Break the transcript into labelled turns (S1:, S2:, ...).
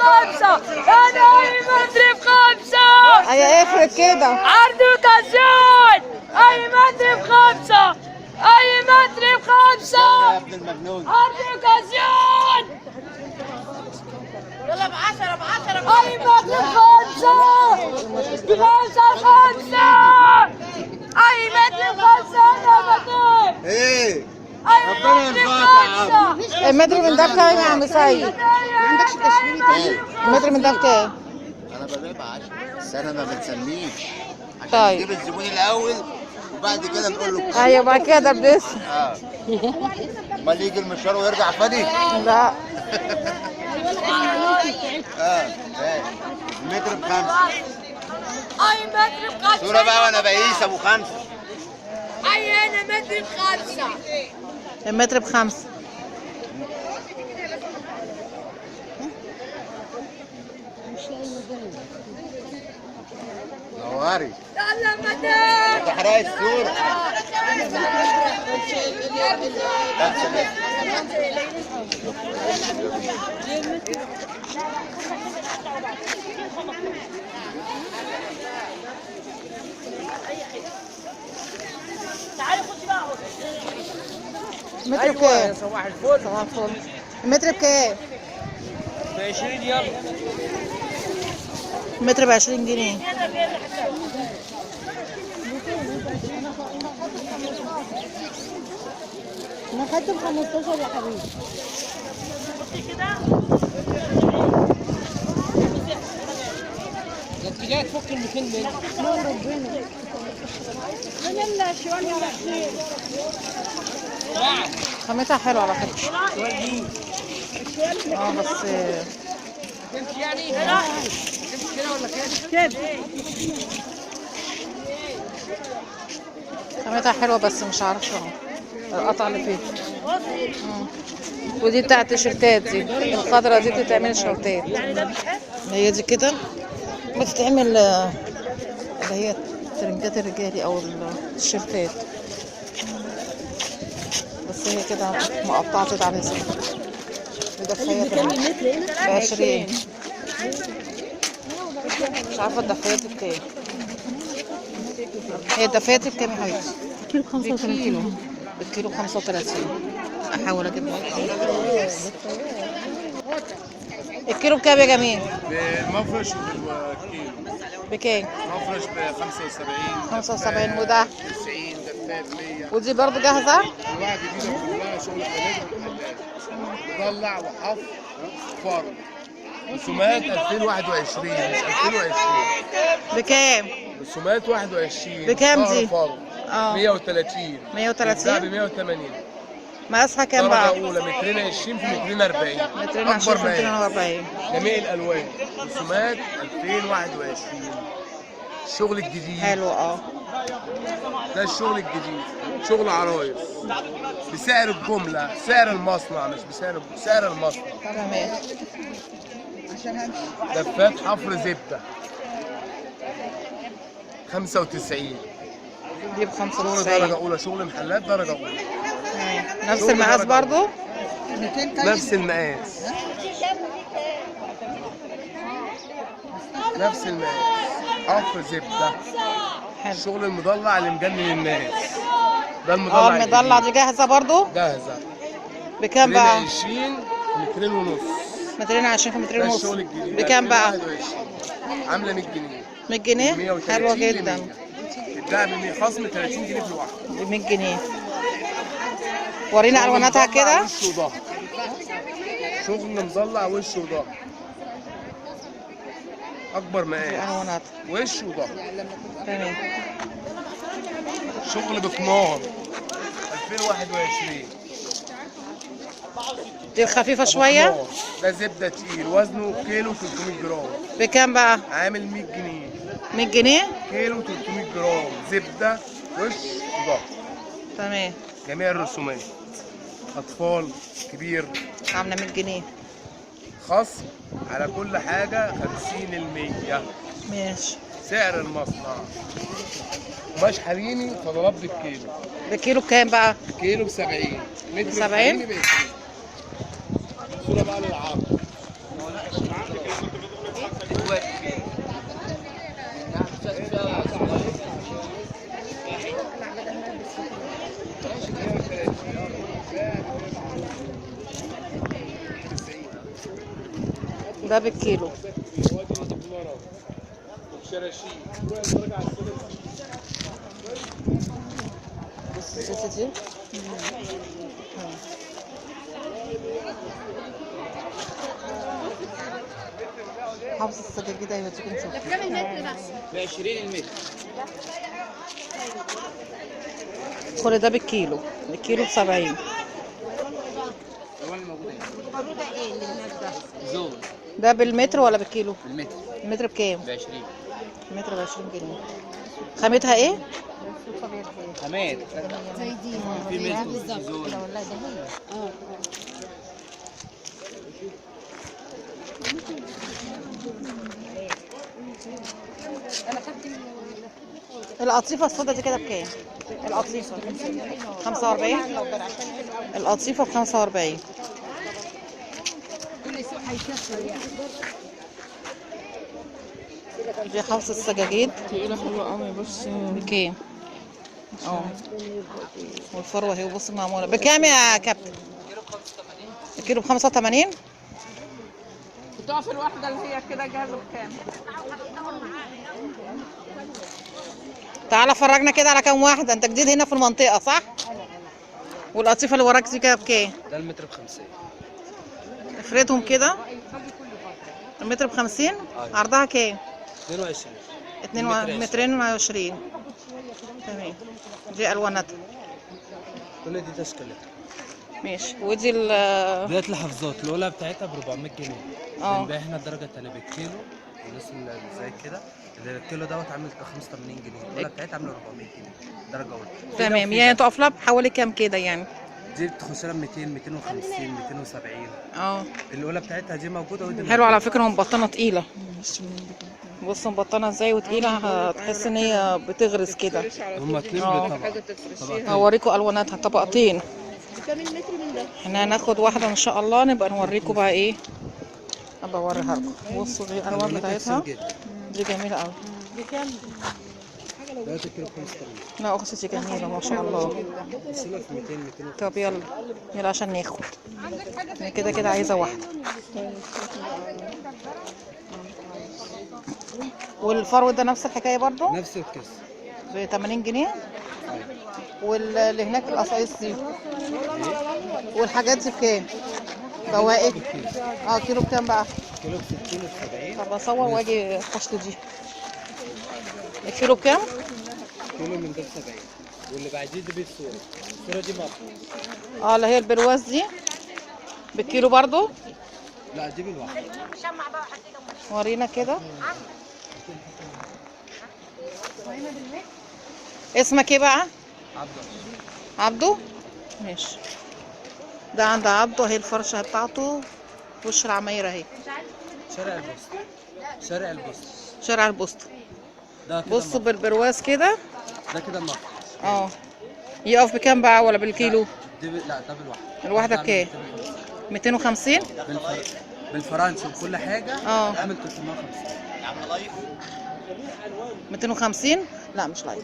S1: بخمسة. أنا أي متر بخمسة.
S2: هي افرق كده.
S1: عرض وكازون. أي متر بخمسة. أي متر بخمسة.
S3: يا ابن المجنون.
S1: عرض وكازون.
S4: يلا ب10
S1: أي متر بخمسة. بخمسة. أي متر بخمسة. أنا متر.
S3: ايه
S1: أي
S3: ربنا
S1: متر
S3: يرزقك يا عم.
S1: بخمسة.
S2: المتر من ده بكام يا عم سيد؟
S4: ما عندكش تشويه
S3: ايه
S2: المتر من ده بكام؟
S3: انا ببيع ب10 بس انا ما بنسميش عشان
S2: طيب.
S3: نجيب الزبون الاول وبعد كده نقول له
S2: ايوه بعد كده دبس.
S3: اه امال يجي المشوار ويرجع فاضي.
S2: لا
S3: اه المتر ب5.
S1: أي متر بخمسة.
S3: صورة بقى وانا بقيس ابو 5.
S1: أي أنا متر بخمسة.
S2: المتر ب5.
S3: نواري
S1: يلا متر.
S3: تحرق الصورة.
S2: المتر بكام؟
S5: صباح الفل.
S2: صباح الفل. المتر بكام؟
S5: ب20 يلا.
S2: المتر ب20 جنيه.
S4: انا خدت ب15 يا حبيبي.
S5: انت جاي تفك ال 200 مني.
S4: لا ربنا. يلا شويه يا خير.
S2: خامتها حلوه على فكره. بس
S5: تمشي يعني؟ تمشي كده ولا كده؟
S2: خامتها حلوه بس مش عارفه القطعه اللي فيها. ودي بتاعت التيشيرتات دي الخضرا دي بتتعمل شورتات. هي دي كده بتتعمل اللي هي ترنجات الرجالي او التيشيرتات. بس هي كده مقطعة كده على الزي مدفيات ب20. مش عارفة الدفايات دي بكام. هي الدفايات دي بكام يا حبيبتي؟
S4: كيلو 35.
S2: بالكيلو 35. احاول اجيب الكيلو بكام يا جميل؟
S6: بالمفرش وبالكيلو.
S2: بكام؟
S6: مفرش ب 75.
S2: 75 وده
S6: 90 دفات 100.
S2: ودي برضو جاهزة؟
S6: الواحد جديدة كلها شغل خليج ومحلات. مضلع وحف فرن. رسومات 2021 مش 2020.
S2: بكام؟
S6: رسومات 21.
S2: بكام
S6: ظهر
S2: دي؟
S6: فرن. 130.
S2: 130
S6: ب 180.
S2: مقاسها كام
S6: درجة
S2: بقى؟
S6: أولى 220 في 240.
S2: مترين
S6: أكبر
S2: 20 في
S6: مقاس.
S2: 240.
S6: جميع الألوان. رسومات 2021. الشغل الجديد.
S2: حلو
S6: ده الشغل الجديد. شغل عرايس بسعر الجملة، سعر المصنع مش سعر المصنع.
S2: تمام.
S6: دفات حفر زبدة 95.
S2: دي ب
S6: شغل
S2: 95.
S6: درجة أولى، شغل محلات درجة أولى.
S2: نفس
S6: شغل
S2: المقاس
S6: درجة
S2: برضو؟
S6: نفس المقاس. نفس المقاس. حفر زبدة.
S2: حلو.
S6: الشغل المضلع اللي مجنن الناس. ده المضلع
S2: المضلع دي جاهزة برضو؟
S6: جاهزة.
S2: بكام بقى؟
S6: 20 مترين ونص.
S2: مترين 20 في مترين
S6: ده
S2: ونص.
S6: الشغل الجديد.
S2: بكام بقى؟
S6: 2021. عاملة 100 جنيه.
S2: 100 جنيه؟
S6: 130
S2: حلوة
S6: ل
S2: جدا.
S6: 100. الدهب 100 خصم 30 جنيه في الواحد.
S2: دي 100 جنيه. ورينا الواناتها كده.
S6: وش وظهر. شغل مضلع وش وظهر. اكبر مقاس.
S2: الواناتها.
S6: وش وظهر.
S2: تمام.
S6: شغل بكمار 2021.
S2: دي الخفيفة شوية.
S6: بكمار. ده زبدة تقيل وزنه كيلو 300 جرام.
S2: بكام بقى؟
S6: عامل 100 جنيه.
S2: 100 جنيه؟
S6: كيلو 300 جرام زبدة وش وظهر.
S2: تمام.
S6: جميع الرسومات. اطفال كبير.
S2: عاملة 100 جنيه.
S6: خصم على كل حاجة 50%.
S2: ماشي.
S6: سعر المصنع. قماش حريمي فضلات بالكيلو.
S2: بكيلو بكام بقى؟
S6: كيلو ب70. متر
S2: 70؟
S6: حريمي ب20. صورة بقى للعرض.
S2: ده بالكيلو. بص الزيت دي. حافظ السجاجيد هيوديكم نشوف.
S4: بكام المتر بس؟
S5: ب 20 المتر.
S2: كل ده بالكيلو، الكيلو ب70.
S5: الوان الموجوده هنا. زول.
S2: ده بالمتر ولا بالكيلو؟
S5: بالمتر.
S2: المتر بكام؟
S5: ب 20.
S2: المتر ب20 جنيه. خامتها ايه؟
S5: خامات.
S4: زي دي
S5: في
S4: زي دي
S5: متر
S4: بالظبط.
S5: زول.
S2: القطيفة السودا دي كده بكام؟ القطيفة 45. القطيفة ب45. دي حوض السجاجيد
S1: تقيلة حلوة قوي. بص
S2: بكام؟ والفروة اهي. بص معمولة بكام يا كابتن؟ الكيلو ب85.
S1: بتقف الواحدة اللي هي كده جاهزة بكام؟
S2: تعالى فرجنا كده على كام واحدة. انت جديد هنا في المنطقة صح؟ والقطيفة اللي وراك دي كده بكام؟
S5: ده المتر ب 50.
S2: افردهم كده. المتر ب50. عرضها كام؟
S5: 22.
S2: مترين و20. تمام. دي الواناتها.
S5: كل دي تشكيلات.
S2: ماشي. ودي
S5: ديت الحفظات الاولى بتاعتها ب 400 جنيه.
S2: اه.
S5: بنبيع هنا الدرجه الثانيه بالكيلو. الناس اللي زي كده الكيلو دوت عامل 85 جنيه. الاولى بتاعتها عامله 400 جنيه درجه اولى.
S2: تمام. يعني تقف لها بحوالي كام كده يعني؟
S5: دي بتخش لها 200 250 270.
S2: اه.
S5: الاولى بتاعتها دي موجوده ودي
S2: حلو على فكرة. مبطنة تقيلة. بص مبطنة ازاي وتقيلة. هتحس ان هي بتغرز كده.
S5: هما اتنين طبقتين.
S2: هوريكم الواناتها طبقتين.
S4: بكام المتر من ده؟
S2: احنا هناخد واحدة ان شاء الله نبقى نوريكم بقى ايه. ابقى اوريها لكم. بصوا دي الالوان بتاعتها. دي جميلة قوي.
S4: بكام؟
S5: ده كيلو 85.
S2: لا اختي جميلة ما شاء الله.
S5: السلة في 200 200.
S2: طب يلا يلا عشان ناخد. انا كده كده عايزة واحدة. والفرو ده نفس الحكاية برضو
S5: نفس الكيس.
S2: ب 80 جنيه. واللي هناك القصايص دي والحاجات دي بكام؟ بواقي. كيلو بكام بقى؟
S5: كيلو ب 60 و 70.
S2: طب اصور واجي اشتري دي. الكيلو بكام؟
S5: كيلو من ده ب 70. واللي بعديه دي بالصورة. الصورة دي مطلوب.
S2: اللي هي البرواز دي بالكيلو برضو.
S5: لا دي بالواحد.
S2: ورينا كده. اسمك ايه بقى؟ عبده. ماشي. ده عند عبده اهي الفرشة بتاعته. وش العماير اهي.
S5: شارع البوسط. شارع البوسط.
S2: شارع البوسط.
S5: ده كده
S2: بصوا بالبرواز كده.
S5: ده كده النقط.
S2: يقف بكام بقى ولا بالكيلو؟
S5: لا ده بالواحد.
S2: الواحدة بكام؟ 250.
S5: بالفرنسي وكل حاجة. عامل 350.
S3: يا عم لايف
S2: 250. لا مش لايف.